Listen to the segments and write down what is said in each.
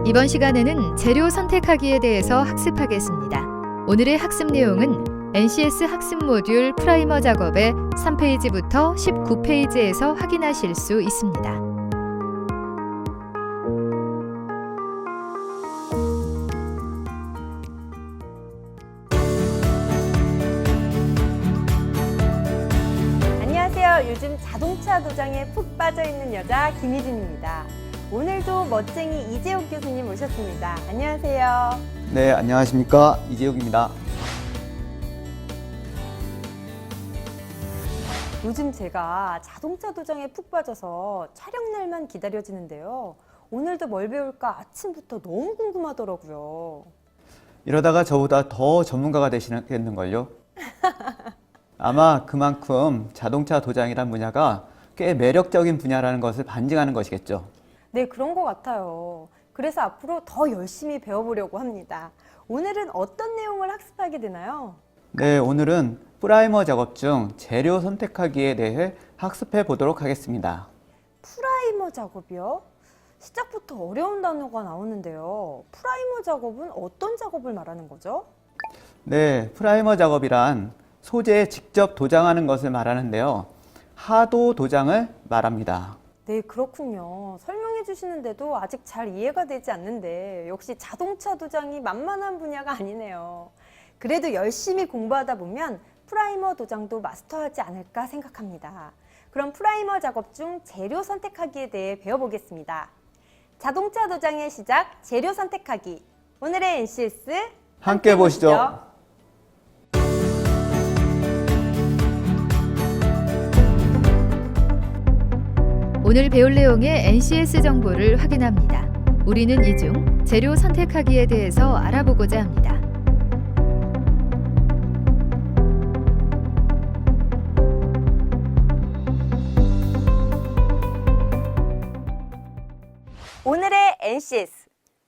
이번 시간에는 재료 선택하기에 대해서 학습하겠습니다. 오늘의 학습 내용은 NCS 학습 모듈 프라이머 작업의 3페이지부터 19페이지에서 확인하실 수 있습니다. 안녕하세요. 요즘 자동차 도장에 푹 빠져있는 여자 김희진입니다. 오늘도 멋쟁이 이재욱 교수님 모셨습니다. 안녕하세요. 네, 안녕하십니까. 이재욱입니다. 요즘 제가 자동차 도장에 푹 빠져서 촬영 날만 기다려지는데요. 오늘도 뭘 배울까 아침부터 너무 궁금하더라고요. 이러다가 저보다 더 전문가가 되시겠는걸요? 아마 그만큼 자동차 도장이란 분야가 꽤 매력적인 분야라는 것을 반증하는 것이겠죠. 네, 그런 것 같아요. 그래서 앞으로 더 열심히 배워보려고 합니다. 오늘은 어떤 내용을 학습하게 되나요? 네, 오늘은 프라이머 작업 중 재료 선택하기에 대해 학습해 보도록 하겠습니다. 프라이머 작업이요? 시작부터 어려운 단어가 나오는데요. 프라이머 작업은 어떤 작업을 말하는 거죠? 네, 프라이머 작업이란 소재에 직접 도장하는 것을 말하는데요. 하도 도장을 말합니다. 네, 그렇군요. 설명해 주시는데도 아직 잘 이해가 되지 않는데 역시 자동차 도장이 만만한 분야가 아니네요. 그래도 열심히 공부하다 보면 프라이머 도장도 마스터하지 않을까 생각합니다. 그럼 프라이머 작업 중 재료 선택하기에 대해 배워보겠습니다. 자동차 도장의 시작, 재료 선택하기. 오늘의 NCS 함께 보시죠. 오늘 배울 내용의 NCS 정보를 확인합니다. 우리는 이 중 재료 선택하기에 대해서 알아보고자 합니다. 오늘의 NCS.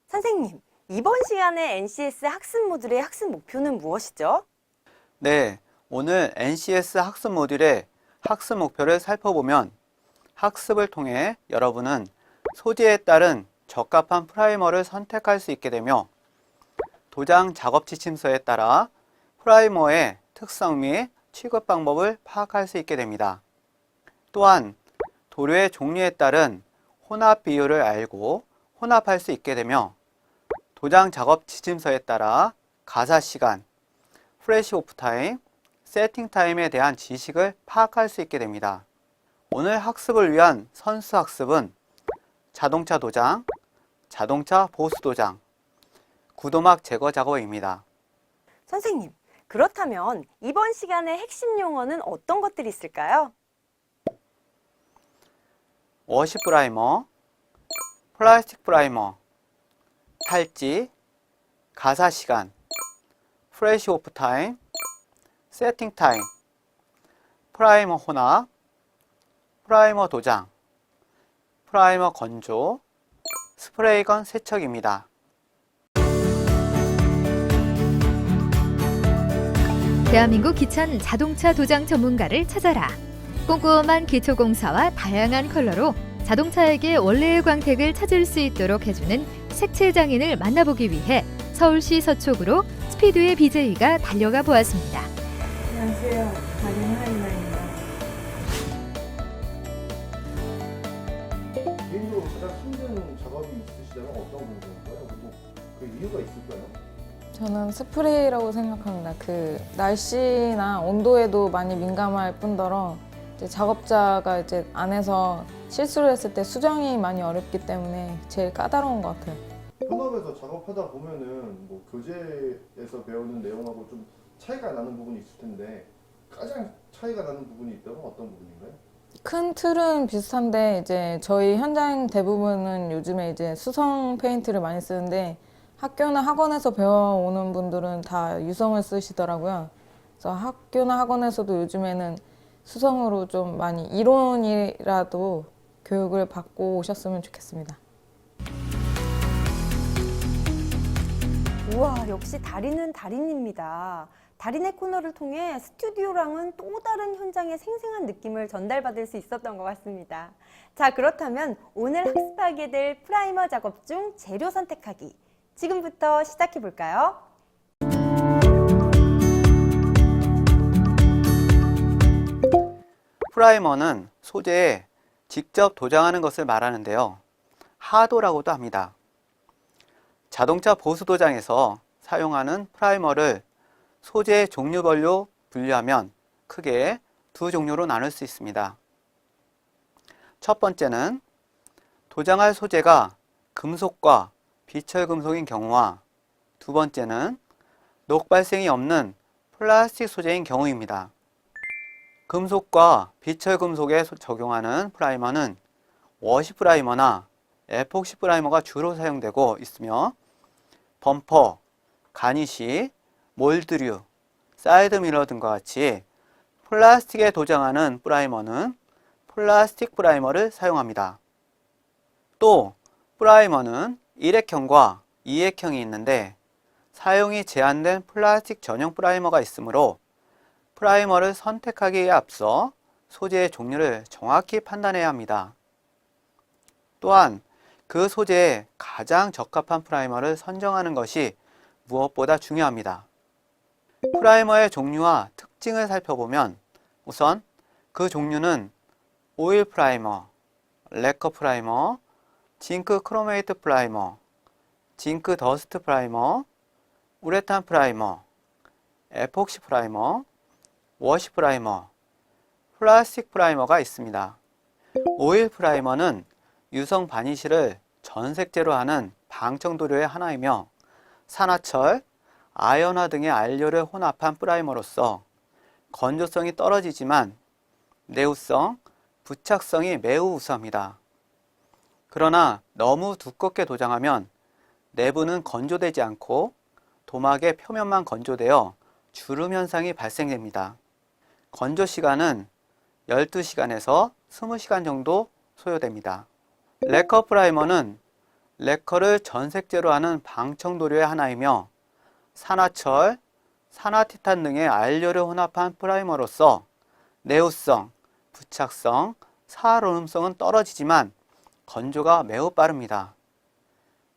선생님, 이번 시간에 NCS 학습 모듈의 학습 목표는 무엇이죠? 네, 오늘 NCS 학습 모듈의 학습 목표를 살펴보면 학습을 통해 여러분은 소재에 따른 적합한 프라이머를 선택할 수 있게 되며 도장 작업 지침서에 따라 프라이머의 특성 및 취급 방법을 파악할 수 있게 됩니다. 또한 도료의 종류에 따른 혼합 비율을 알고 혼합할 수 있게 되며 도장 작업 지침서에 따라 가사 시간, 프레시 오프 타임, 세팅 타임에 대한 지식을 파악할 수 있게 됩니다. 오늘 학습을 위한 선수 학습은 자동차 도장, 자동차 보수 도장, 구도막 제거 작업입니다. 선생님, 그렇다면 이번 시간의 핵심 용어는 어떤 것들이 있을까요? 워시 프라이머, 플라스틱 프라이머, 탈지, 가사 시간, 프레시 오프 타임, 세팅 타임, 프라이머 혼합, 프라이머 도장, 프라이머 건조, 스프레이건 세척입니다. 대한민국 기찬 자동차 도장 전문가를 찾아라. 꼼꼼한 기초공사와 다양한 컬러로 자동차에게 원래의 광택을 찾을 수 있도록 해주는 색채 장인을 만나보기 위해 서울시 서초구로 스피드의 BJ가 달려가 보았습니다. 안녕하세요. 마린하이마입니다. 개인적으로 가장 힘든 작업이 있으시다면 어떤 부분일까요? 그리고 그 이유가 있을까요? 저는 스프레이라고 생각합니다. 그 날씨나 온도에도 많이 민감할 뿐더러 이제 작업자가 이제 안에서 실수를 했을 때 수정이 많이 어렵기 때문에 제일 까다로운 것 같아요. 현업에서 작업하다 보면은 뭐 교재에서 배우는 내용하고 좀 차이가 나는 부분이 있을 텐데 가장 차이가 나는 부분이 있다면 어떤 부분인가요? 큰 틀은 비슷한데 이제 저희 현장 대부분은 요즘에 이제 수성 페인트를 많이 쓰는데 학교나 학원에서 배워오는 분들은 다 유성을 쓰시더라고요. 그래서 학교나 학원에서도 요즘에는 수성으로 좀 많이 이론이라도 교육을 받고 오셨으면 좋겠습니다. 우와, 역시 달인은 달인입니다. 달인의 코너를 통해 스튜디오랑은 또 다른 현장의 생생한 느낌을 전달받을 수 있었던 것 같습니다. 자, 그렇다면 오늘 학습하게 될 프라이머 작업 중 재료 선택하기. 지금부터 시작해 볼까요? 프라이머는 소재에 직접 도장하는 것을 말하는데요. 하도라고도 합니다. 자동차 보수 도장에서 사용하는 프라이머를 소재의 종류별로 분류하면 크게 두 종류로 나눌 수 있습니다. 첫 번째는 도장할 소재가 금속과 비철금속인 경우와 두 번째는 녹 발생이 없는 플라스틱 소재인 경우입니다. 금속과 비철금속에 적용하는 프라이머는 워시 프라이머나 에폭시 프라이머가 주로 사용되고 있으며 범퍼, 가니쉬, 몰드류, 사이드미러 등과 같이 플라스틱에 도장하는 프라이머는 플라스틱 프라이머를 사용합니다. 또 프라이머는 1액형과 2액형이 있는데 사용이 제한된 플라스틱 전용 프라이머가 있으므로 프라이머를 선택하기에 앞서 소재의 종류를 정확히 판단해야 합니다. 또한 그 소재에 가장 적합한 프라이머를 선정하는 것이 무엇보다 중요합니다. 프라이머의 종류와 특징을 살펴보면 우선 그 종류는 오일 프라이머, 레커 프라이머, 징크 크로메이트 프라이머, 징크 더스트 프라이머, 우레탄 프라이머, 에폭시 프라이머, 워시 프라이머, 플라스틱 프라이머가 있습니다. 오일 프라이머는 유성 바니쉬를 전색제로 하는 방청도료의 하나이며 산화철, 아연화 등의 안료를 혼합한 프라이머로서 건조성이 떨어지지만 내우성, 부착성이 매우 우수합니다. 그러나 너무 두껍게 도장하면 내부는 건조되지 않고 도막의 표면만 건조되어 주름 현상이 발생됩니다. 건조 시간은 12시간에서 20시간 정도 소요됩니다. 레커 프라이머는 레커를 전색제로 하는 방청도료의 하나이며 산화철, 산화티탄 등의 안료를 혼합한 프라이머로서 내우성, 부착성, 살얼음성은 떨어지지만 건조가 매우 빠릅니다.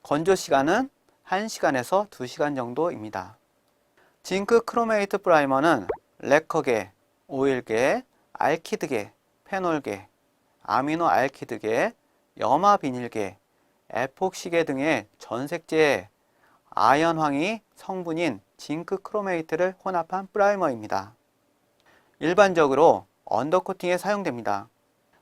건조 시간은 1시간에서 2시간 정도입니다. 징크 크로메이트 프라이머는 레커계, 오일계, 알키드계, 페놀계, 아미노 알키드계, 염화 비닐계, 에폭시계 등의 전색제에 아연황이 성분인 징크 크로메이트를 혼합한 프라이머입니다. 일반적으로 언더코팅에 사용됩니다.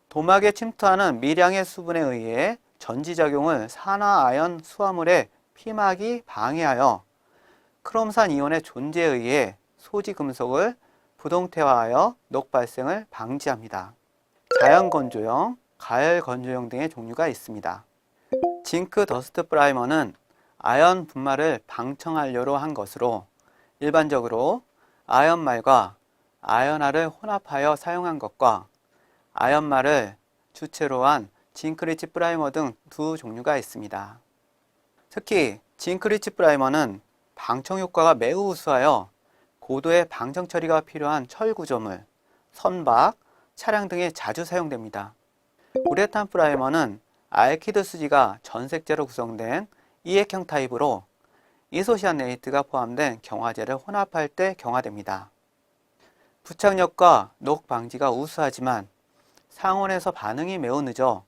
도막에 침투하는 미량의 수분에 의해 전지작용을 산화아연 수화물의 피막이 방해하여 크롬산 이온의 존재에 의해 소지 금속을 부동태화하여 녹 발생을 방지합니다. 자연 건조용, 가열 건조용 등의 종류가 있습니다. 징크 더스트 프라이머는 아연 분말을 방청안료로 한 것으로 일반적으로 아연말과 아연화를 혼합하여 사용한 것과 아연말을 주체로 한 징크리치 프라이머 등 두 종류가 있습니다. 특히 징크리치 프라이머는 방청 효과가 매우 우수하여 고도의 방청 처리가 필요한 철 구조물, 선박, 차량 등에 자주 사용됩니다. 우레탄 프라이머는 알키드 수지가 전색제로 구성된 이액형 타입으로 이소시아네이트가 포함된 경화제를 혼합할 때 경화됩니다. 부착력과 녹 방지가 우수하지만 상온에서 반응이 매우 늦어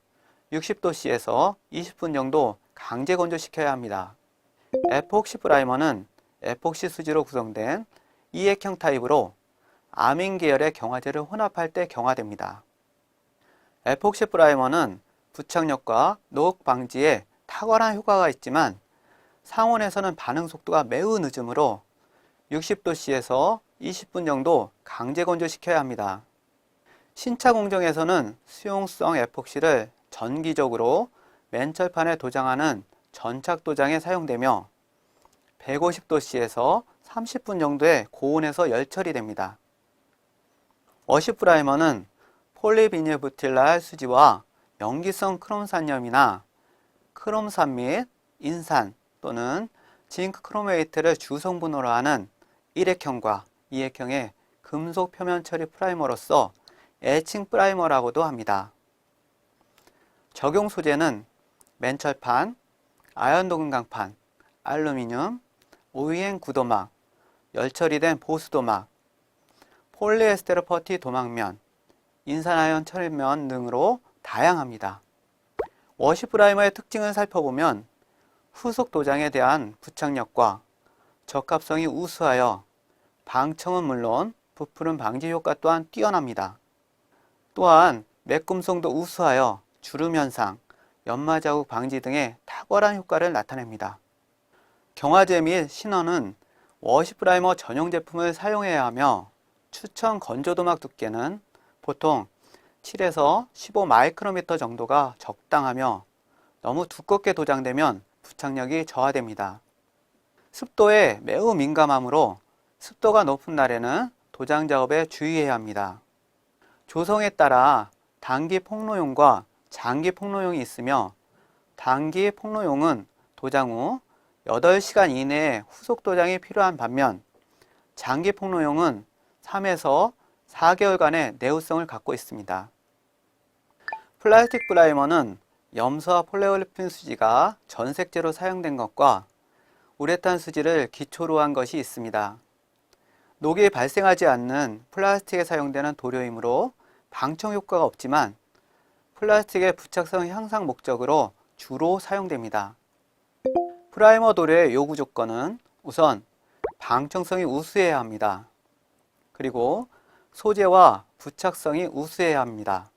60도씨에서 20분 정도 강제 건조시켜야 합니다. 에폭시 프라이머는 에폭시 수지로 구성된 이액형 타입으로 아민 계열의 경화제를 혼합할 때 경화됩니다. 에폭시 프라이머는 부착력과 녹 방지에 탁월한 효과가 있지만 상온에서는 반응 속도가 매우 늦으므로 60도씨에서 20분 정도 강제 건조시켜야 합니다. 신차 공정에서는 수용성 에폭시를 전기적으로 맨철판에 도장하는 전착 도장에 사용되며 150도씨에서 30분 정도의 고온에서 열처리 됩니다. 워시 프라이머는 폴리비닐부틸랄 수지와 염기성 크롬산염이나 크롬산 및 인산 또는 징크 크로메이트를 주성분으로 하는 1액형과 이액형의 금속 표면 처리 프라이머로서 애칭 프라이머라고도 합니다. 적용 소재는 맨철판, 아연 도금 강판, 알루미늄, OEM 구도막, 열처리된 보수 도막, 폴리에스테르 퍼티 도막면, 인산아연 처리면 등으로 다양합니다. 워시 프라이머의 특징을 살펴보면 후속 도장에 대한 부착력과 적합성이 우수하여 방청은 물론 부푸름 방지 효과 또한 뛰어납니다. 또한 매꿈성도 우수하여 주름 현상, 연마 자국 방지 등의 탁월한 효과를 나타냅니다. 경화제 및 신원은 워시 프라이머 전용 제품을 사용해야 하며 추천 건조도막 두께는 보통 7에서 15 마이크로미터 정도가 적당하며 너무 두껍게 도장되면 부착력이 저하됩니다. 습도에 매우 민감하므로 습도가 높은 날에는 도장 작업에 주의해야 합니다. 조성에 따라 단기 폭로용과 장기 폭로용이 있으며 단기 폭로용은 도장 후 8시간 이내에 후속 도장이 필요한 반면 장기 폭로용은 3에서 4개월간의 내구성을 갖고 있습니다. 플라스틱 프라이머는 염소와 폴리올레핀 수지가 전색제로 사용된 것과 우레탄 수지를 기초로 한 것이 있습니다. 녹이 발생하지 않는 플라스틱에 사용되는 도료이므로 방청 효과가 없지만 플라스틱의 부착성 향상 목적으로 주로 사용됩니다. 프라이머 도료의 요구 조건은 우선 방청성이 우수해야 합니다. 그리고 소재와 부착성이 우수해야 합니다.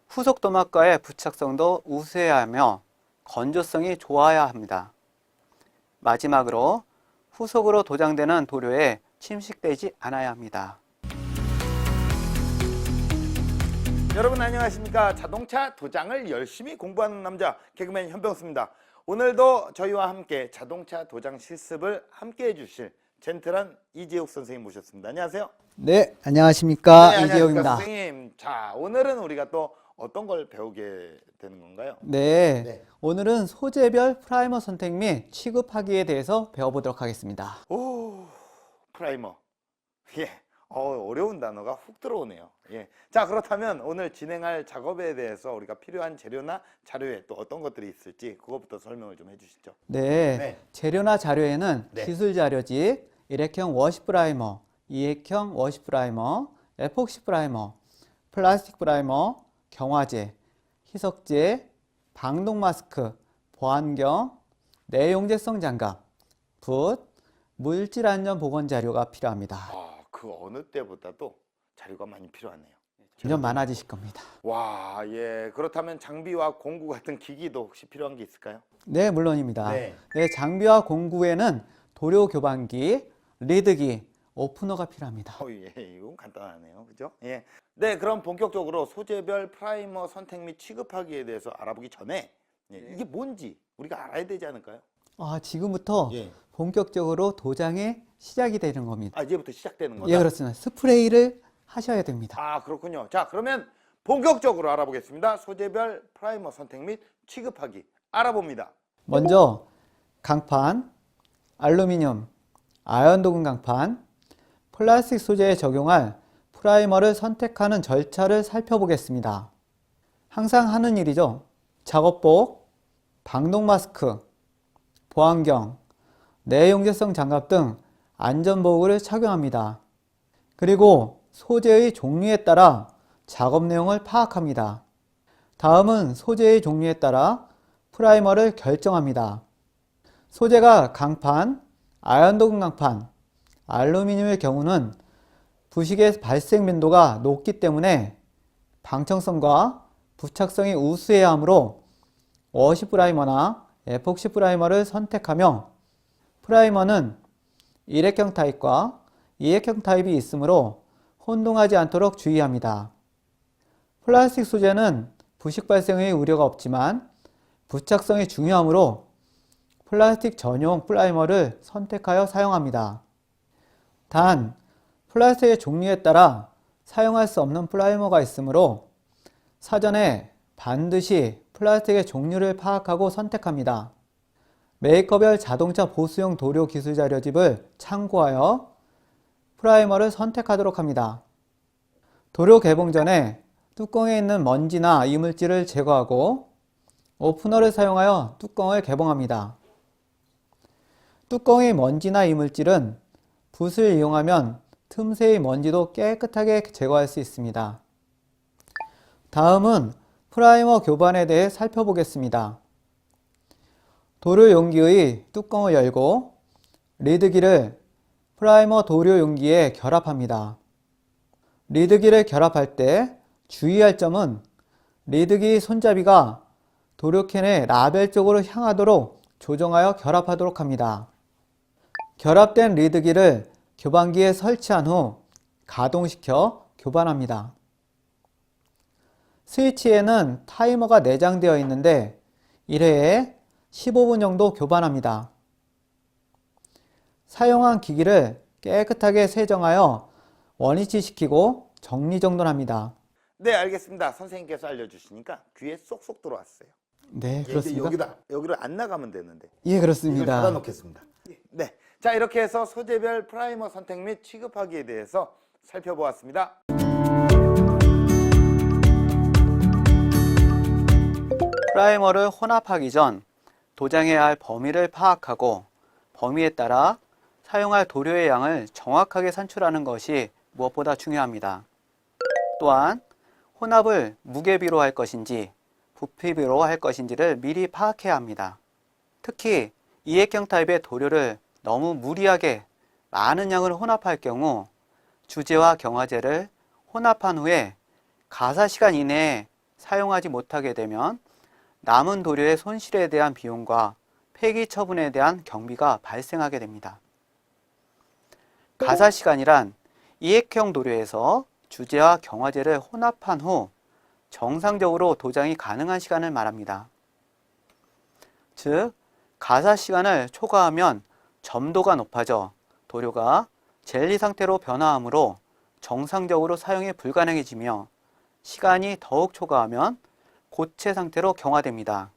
후속 도막과의 부착성도 우수해야 하며 건조성이 좋아야 합니다. 마지막으로 후속으로 도장되는 도료에 침식되지 않아야 합니다. 여러분 안녕하십니까? 자동차 도장을 열심히 공부하는 남자 개그맨 현병수입니다. 오늘도 저희와 함께 자동차 도장 실습을 함께 해주실 젠틀한 이재욱 선생님 모셨습니다. 안녕하세요. 네, 안녕하십니까. 네, 이재욱입니다. 선생님. 자, 오늘은 우리가 또 어떤 걸 배우게 되는 건가요? 네, 네. 오늘은 소재별 프라이머 선택 및 취급하기에 대해서 배워보도록 하겠습니다. 오, 프라이머. 예. 어려운 단어가 훅 들어오네요. 예. 자, 그렇다면 오늘 진행할 작업에 대해서 우리가 필요한 재료나 자료에 또 어떤 것들이 있을지 그것부터 설명을 좀 해주시죠. 네, 네. 재료나 자료에는 네. 기술 자료집, 일회형 워시 프라이머, 이액형 워시 프라이머, 에폭시 프라이머, 플라스틱 프라이머, 경화제, 희석제, 방독 마스크, 보안경, 내용재성 장갑, 붓, 물질 안전 보건 자료가 필요합니다. 그 어느 때보다도 자료가 많이 필요하네요. 점점 많아지실 겁니다. 와, 예. 그렇다면 장비와 공구 같은 기기도 혹시 필요한 게 있을까요? 네, 물론입니다. 네. 네, 장비와 공구에는 도료 교반기, 리드기, 오프너가 필요합니다. 예, 이건 간단하네요. 그죠? 예. 네, 그럼 본격적으로 소재별 프라이머 선택 및 취급하기에 대해서 알아보기 전에 이게 뭔지 우리가 알아야 되지 않을까요? 지금부터 예. 본격적으로 도장의 시작이 되는 겁니다. 이제부터 시작되는 거다? 예, 그렇습니다. 스프레이를 하셔야 됩니다. 그렇군요. 자, 그러면 본격적으로 알아보겠습니다. 소재별 프라이머 선택 및 취급하기 알아봅니다. 먼저 강판, 알루미늄, 아연 도금 강판, 플라스틱 소재에 적용할 프라이머를 선택하는 절차를 살펴보겠습니다. 항상 하는 일이죠. 작업복, 방독 마스크, 보안경, 내용재성 장갑 등 안전보호구를 착용합니다. 그리고 소재의 종류에 따라 작업 내용을 파악합니다. 다음은 소재의 종류에 따라 프라이머를 결정합니다. 소재가 강판, 아연도금 강판, 알루미늄의 경우는 부식의 발생 빈도가 높기 때문에 방청성과 부착성이 우수해야 하므로 워시 프라이머나 에폭시 프라이머를 선택하며 프라이머는 일회형 타입과 이액형 타입이 있으므로 혼동하지 않도록 주의합니다. 플라스틱 소재는 부식 발생의 우려가 없지만 부착성이 중요하므로 플라스틱 전용 프라이머를 선택하여 사용합니다. 단, 플라스틱의 종류에 따라 사용할 수 없는 프라이머가 있으므로 사전에 반드시 플라스틱의 종류를 파악하고 선택합니다. 메이커별 자동차 보수용 도료 기술 자료집을 참고하여 프라이머를 선택하도록 합니다. 도료 개봉 전에 뚜껑에 있는 먼지나 이물질을 제거하고 오프너를 사용하여 뚜껑을 개봉합니다. 뚜껑의 먼지나 이물질은 붓을 이용하면 틈새의 먼지도 깨끗하게 제거할 수 있습니다. 다음은 프라이머 교반에 대해 살펴보겠습니다. 도료 용기의 뚜껑을 열고 리드기를 프라이머 도료 용기에 결합합니다. 리드기를 결합할 때 주의할 점은 리드기 손잡이가 도료캔의 라벨 쪽으로 향하도록 조정하여 결합하도록 합니다. 결합된 리드기를 교반기에 설치한 후 가동시켜 교반합니다. 스위치에는 타이머가 내장되어 있는데 1회에 15분 정도 교반합니다. 사용한 기기를 깨끗하게 세정하여 원위치시키고 정리정돈합니다. 네, 알겠습니다. 선생님께서 알려주시니까 귀에 쏙쏙 들어왔어요. 네, 이제 그렇습니다. 여기를 안 나가면 되는데. 예, 이걸 그렇습니다. 닫아놓겠습니다. 네, 자 이렇게 해서 소재별 프라이머 선택 및 취급하기에 대해서 살펴보았습니다. 프라이머를 혼합하기 전 도장해야 할 범위를 파악하고 범위에 따라 사용할 도료의 양을 정확하게 산출하는 것이 무엇보다 중요합니다. 또한 혼합을 무게비로 할 것인지 부피비로 할 것인지를 미리 파악해야 합니다. 특히 이액형 타입의 도료를 너무 무리하게 많은 양을 혼합할 경우 주재와 경화제를 혼합한 후에 가사 시간 이내에 사용하지 못하게 되면 남은 도료의 손실에 대한 비용과 폐기 처분에 대한 경비가 발생하게 됩니다. 가사 시간이란 이액형 도료에서 주재와 경화제를 혼합한 후 정상적으로 도장이 가능한 시간을 말합니다. 즉, 가사 시간을 초과하면 점도가 높아져 도료가 젤리 상태로 변화하므로 정상적으로 사용이 불가능해지며 시간이 더욱 초과하면 고체 상태로 경화됩니다.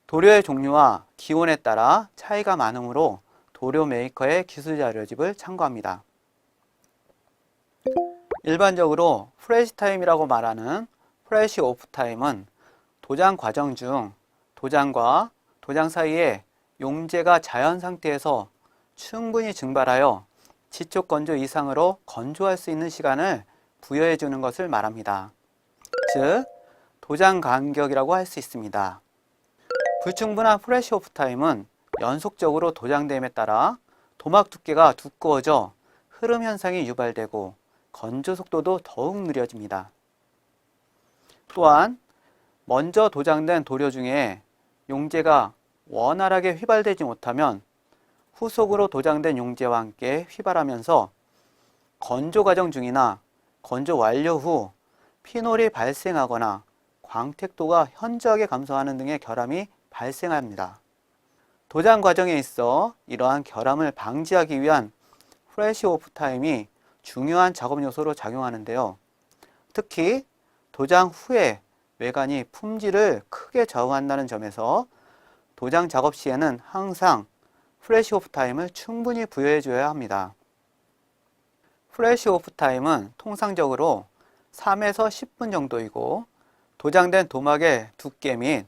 도료의 종류와 기온에 따라 차이가 많으므로 도료 메이커의 기술 자료집을 참고합니다. 일반적으로 프레시 타임이라고 말하는 프레시 오프 타임은 도장 과정 중 도장과 도장 사이에 용제가 자연 상태에서 충분히 증발하여 지촉 건조 이상으로 건조할 수 있는 시간을 부여해 주는 것을 말합니다. 즉, 도장 간격이라고 할 수 있습니다. 불충분한 프레시 오프 타임은 연속적으로 도장됨에 따라 도막 두께가 두꺼워져 흐름 현상이 유발되고 건조 속도도 더욱 느려집니다. 또한 먼저 도장된 도료 중에 용제가 원활하게 휘발되지 못하면 후속으로 도장된 용제와 함께 휘발하면서 건조 과정 중이나 건조 완료 후 피놀이 발생하거나 광택도가 현저하게 감소하는 등의 결함이 발생합니다. 도장 과정에 있어 이러한 결함을 방지하기 위한 프레시 오프 타임이 중요한 작업 요소로 작용하는데요. 특히 도장 후에 외관이 품질을 크게 좌우한다는 점에서 도장 작업 시에는 항상 프레시 오프 타임을 충분히 부여해 줘야 합니다. 프레시 오프 타임은 통상적으로 3에서 10분 정도이고 도장된 도막의 두께 및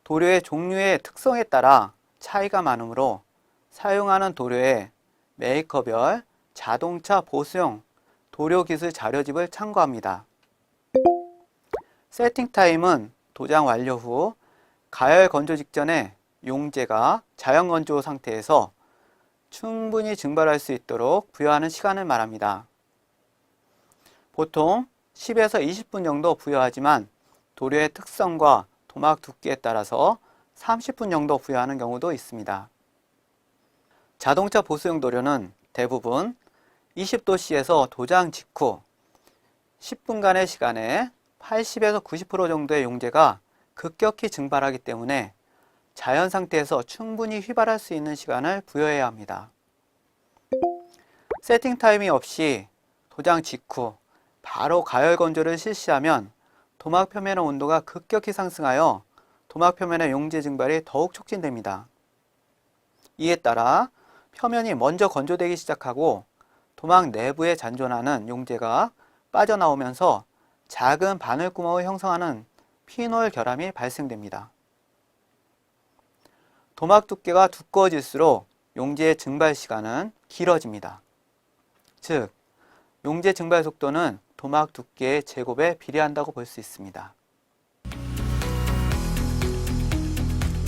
도료의 종류의 특성에 따라 차이가 많으므로 사용하는 도료의 메이커별 자동차 보수용 도료 기술 자료집을 참고합니다. 세팅 타임은 도장 완료 후 가열 건조 직전에 용제가 자연 건조 상태에서 충분히 증발할 수 있도록 부여하는 시간을 말합니다. 보통 10에서 20분 정도 부여하지만 도료의 특성과 도막 두께에 따라서 30분 정도 부여하는 경우도 있습니다. 자동차 보수용 도료는 대부분 20도씨에서 도장 직후 10분간의 시간에 80에서 90% 정도의 용제가 급격히 증발하기 때문에 자연 상태에서 충분히 휘발할 수 있는 시간을 부여해야 합니다. 세팅 타임이 없이 도장 직후 바로 가열 건조를 실시하면 도막 표면의 온도가 급격히 상승하여 도막 표면의 용제 증발이 더욱 촉진됩니다. 이에 따라 표면이 먼저 건조되기 시작하고 도막 내부에 잔존하는 용제가 빠져나오면서 작은 바늘구멍을 형성하는 피놀 결함이 발생됩니다. 도막 두께가 두꺼워질수록 용제의 증발 시간은 길어집니다. 즉, 용제 증발 속도는 도막 두께의 제곱에 비례한다고 볼 수 있습니다.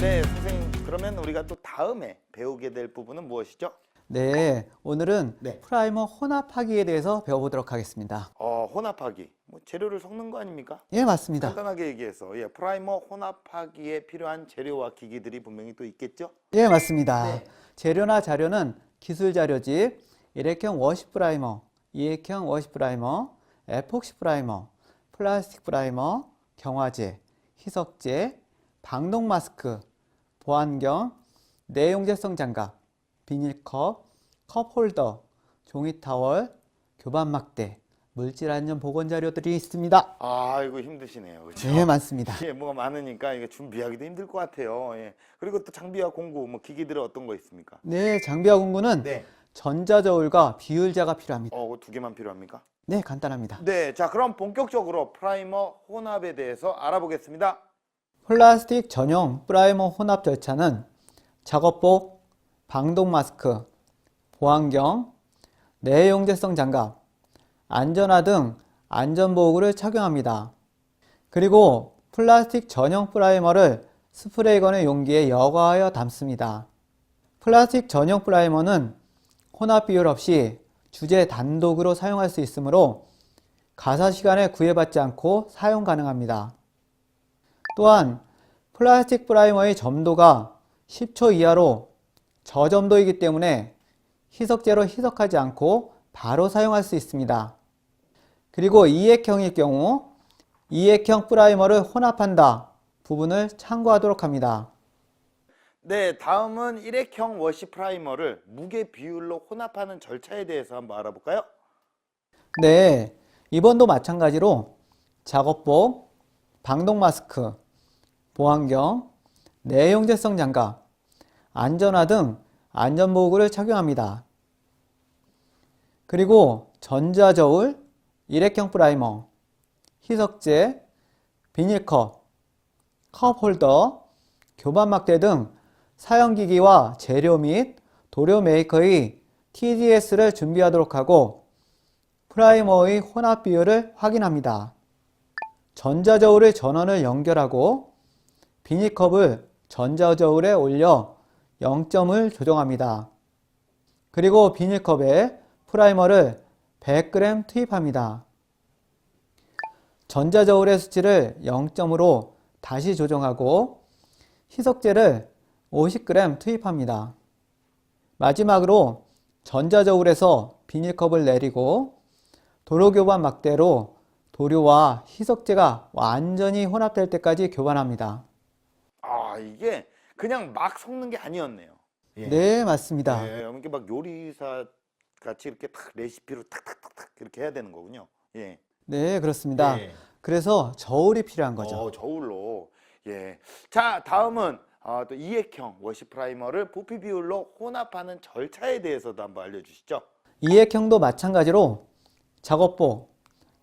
네, 선생님, 그러면 우리가 또 다음에 배우게 될 부분은 무엇이죠? 네, 오늘은 네. 프라이머 혼합하기에 대해서 배워보도록 하겠습니다. 혼합하기. 뭐 재료를 섞는 거 아닙니까? 예, 맞습니다. 간단하게 얘기해서 프라이머 혼합하기에 필요한 재료와 기기들이 분명히 또 있겠죠? 예, 맞습니다. 네. 재료나 자료는 기술 자료집, 일회형 워시 프라이머, 이액형 워시 프라이머, 에폭시 프라이머, 플라스틱 프라이머, 경화제, 희석제, 방독 마스크, 보안경, 내용제성 장갑, 비닐컵, 컵홀더, 종이 타월, 교반 막대, 물질 안전 보건 자료들이 있습니다. 아이고 힘드시네요. 그렇죠? 네, 많습니다. 뭐가 많으니까 이게 준비하기도 힘들 것 같아요. 그리고 또 장비와 공구, 뭐 기기들은 어떤 거 있습니까? 네, 장비와 공구는 네. 전자저울과 비율자가 필요합니다. 두 개만 필요합니까? 네, 간단합니다. 네, 자 그럼 본격적으로 프라이머 혼합에 대해서 알아보겠습니다. 플라스틱 전용 프라이머 혼합 절차는 작업복, 방독 마스크, 보안경, 내용제성 장갑, 안전화 등 안전보호구를 착용합니다. 그리고 플라스틱 전용 프라이머를 스프레이건의 용기에 여과하여 담습니다. 플라스틱 전용 프라이머는 혼합 비율 없이 주제 단독으로 사용할 수 있으므로 가사 시간에 구애받지 않고 사용 가능합니다. 또한 플라스틱 프라이머의 점도가 10초 이하로 저점도이기 때문에 희석제로 희석하지 않고 바로 사용할 수 있습니다. 그리고 이액형일 경우 이액형 프라이머를 혼합한다 부분을 참고하도록 합니다. 네, 다음은 일회형 워시 프라이머를 무게 비율로 혼합하는 절차에 대해서 한번 알아볼까요? 네, 이번도 마찬가지로 작업복, 방독 마스크, 보안경, 내용제성 장갑, 안전화 등 안전보호구를 착용합니다. 그리고 전자저울, 일회형 프라이머, 희석제, 비닐컵, 컵홀더, 교반막대 등 사용기기와 재료 및 도료 메이커의 TDS를 준비하도록 하고 프라이머의 혼합 비율을 확인합니다. 전자저울의 전원을 연결하고 비닐컵을 전자저울에 올려 0점을 조정합니다. 그리고 비닐컵에 프라이머를 100g 투입합니다. 전자저울의 수치를 0점으로 다시 조정하고 희석제를 50g 투입합니다. 마지막으로 전자저울에서 비닐컵을 내리고 도료교반 막대로 도료와 희석제가 완전히 혼합될 때까지 교반합니다. 이게 그냥 막 섞는 게 아니었네요. 네, 맞습니다. 이렇게 막 요리사 같이 이렇게 탁 레시피로 탁탁탁탁 이렇게 해야 되는 거군요. 네, 그렇습니다. 그래서 저울이 필요한 거죠. 저울로. 자, 다음은 또 이액형 워시 프라이머를 부피 비율로 혼합하는 절차에 대해서도 한번 알려주시죠. 이액형도 마찬가지로 작업복,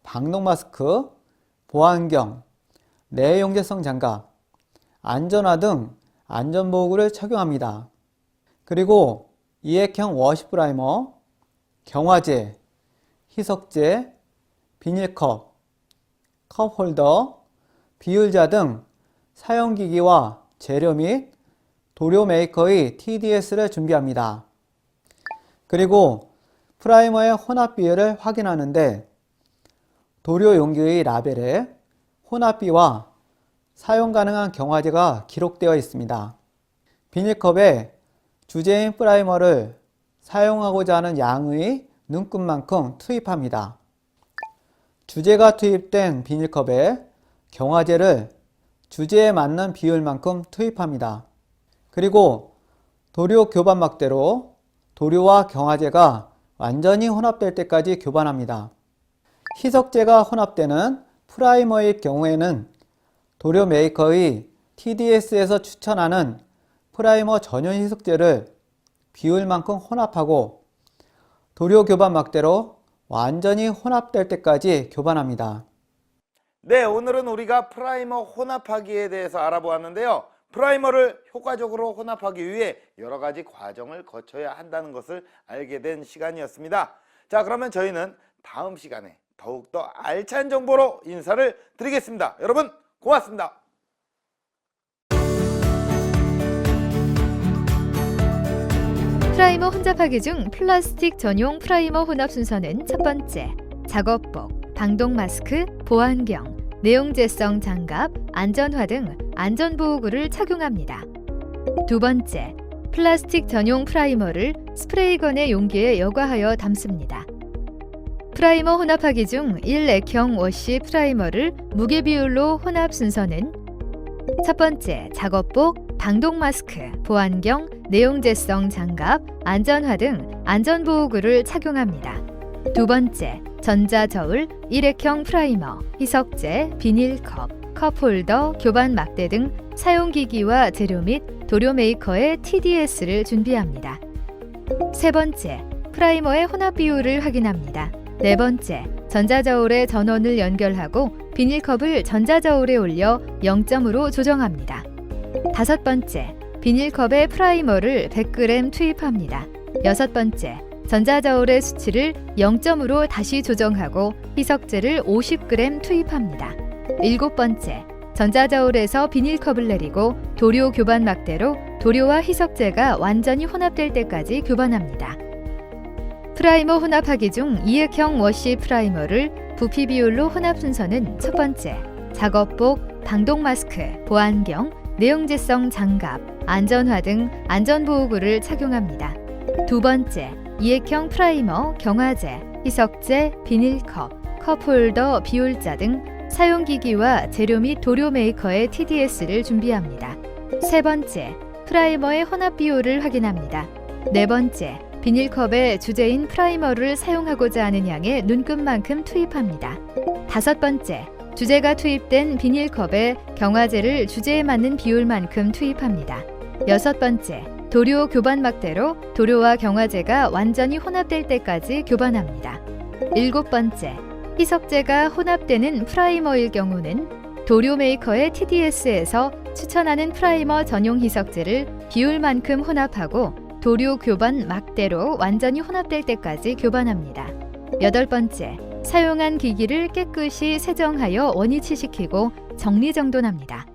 방독 마스크, 보안경, 내용제성 장갑, 안전화 등 안전보호구를 착용합니다. 그리고 이액형 워시 프라이머, 경화제, 희석제, 비닐컵, 컵홀더, 비율자 등 사용기기와 재료 및 도료 메이커의 TDS를 준비합니다. 그리고 프라이머의 혼합 비율을 확인하는데 도료 용기의 라벨에 혼합비와 사용 가능한 경화제가 기록되어 있습니다. 비닐컵에 주제인 프라이머를 사용하고자 하는 양의 눈금만큼 투입합니다. 주제가 투입된 비닐컵에 경화제를 주제에 맞는 비율만큼 투입합니다. 그리고 도료 교반 막대로 도료와 경화제가 완전히 혼합될 때까지 교반합니다. 희석제가 혼합되는 프라이머의 경우에는 도료 메이커의 TDS에서 추천하는 프라이머 전용 희석제를 비율만큼 혼합하고 도료 교반 막대로 완전히 혼합될 때까지 교반합니다. 네, 오늘은 우리가 프라이머 혼합하기에 대해서 알아보았는데요. 프라이머를 효과적으로 혼합하기 위해 여러 가지 과정을 거쳐야 한다는 것을 알게 된 시간이었습니다. 자, 그러면 저희는 다음 시간에 더욱더 알찬 정보로 인사를 드리겠습니다. 여러분 고맙습니다. 프라이머 혼잡하기 중 플라스틱 전용 프라이머 혼합 순서는 첫 번째, 작업복, 방독 마스크, 보안경, 내용재성 장갑, 안전화 등 안전보호구를 착용합니다. 두 번째, 플라스틱 전용 프라이머를 스프레이건의 용기에 여과하여 담습니다. 프라이머 혼합하기 중 1액형 워시 프라이머를 무게 비율로 혼합 순서는 첫 번째, 작업복, 방독 마스크, 보안경, 내용재성 장갑, 안전화 등 안전보호구를 착용합니다. 두 번째, 전자저울, 1액형 프라이머, 희석제, 비닐컵, 컵홀더, 교반 막대 등 사용기기와 재료 및 도료 메이커의 TDS를 준비합니다. 세 번째, 프라이머의 혼합 비율을 확인합니다. 네 번째, 전자저울에 전원을 연결하고 비닐컵을 전자저울에 올려 0점으로 조정합니다. 다섯 번째, 비닐컵에 프라이머를 100g 투입합니다. 여섯 번째, 전자저울의 수치를 0점으로 다시 조정하고 희석제를 50g 투입합니다. 일곱 번째, 전자저울에서 비닐컵을 내리고 도료 교반 막대로 도료와 희석제가 완전히 혼합될 때까지 교반합니다. 프라이머 혼합하기 중 2액형 워시 프라이머를 부피 비율로 혼합 순서는 첫 번째, 작업복, 방독 마스크, 보안경, 내용재성 장갑, 안전화 등 안전보호구를 착용합니다. 두 번째, 2액형 프라이머, 경화제, 희석제, 비닐컵, 컵홀더, 비올자 등 사용기기와 재료 및 도료 메이커의 TDS를 준비합니다. 세 번째, 프라이머의 혼합 비율을 확인합니다. 네 번째, 비닐컵에 주제인 프라이머를 사용하고자 하는 양의 눈금만큼 투입합니다. 다섯 번째, 주제가 투입된 비닐컵에 경화제를 주제에 맞는 비율만큼 투입합니다. 여섯 번째, 도료 교반 막대로 도료와 경화제가 완전히 혼합될 때까지 교반합니다. 일곱 번째, 희석제가 혼합되는 프라이머일 경우는 도료 메이커의 TDS에서 추천하는 프라이머 전용 희석제를 비율만큼 혼합하고 도료 교반 막대로 완전히 혼합될 때까지 교반합니다. 여덟 번째, 사용한 기기를 깨끗이 세정하여 원위치시키고 정리정돈합니다.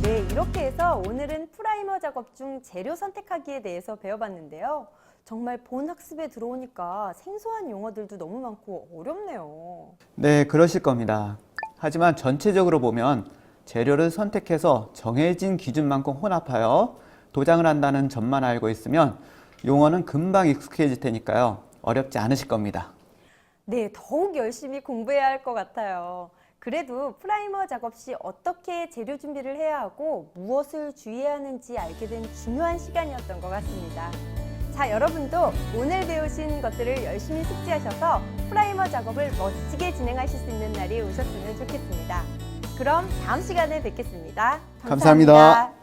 네, 이렇게 해서 오늘은 프라이머 작업 중 재료 선택하기에 대해서 배워봤는데요. 정말 본 학습에 들어오니까 생소한 용어들도 너무 많고 어렵네요. 네, 그러실 겁니다. 하지만 전체적으로 보면 재료를 선택해서 정해진 기준만큼 혼합하여 도장을 한다는 점만 알고 있으면 용어는 금방 익숙해질 테니까요. 어렵지 않으실 겁니다. 네, 더욱 열심히 공부해야 할 것 같아요. 그래도 프라이머 작업 시 어떻게 재료 준비를 해야 하고 무엇을 주의해야 하는지 알게 된 중요한 시간이었던 것 같습니다. 자, 여러분도 오늘 배우신 것들을 열심히 숙지하셔서 프라이머 작업을 멋지게 진행하실 수 있는 날이 오셨으면 좋겠습니다. 그럼 다음 시간에 뵙겠습니다. 감사합니다.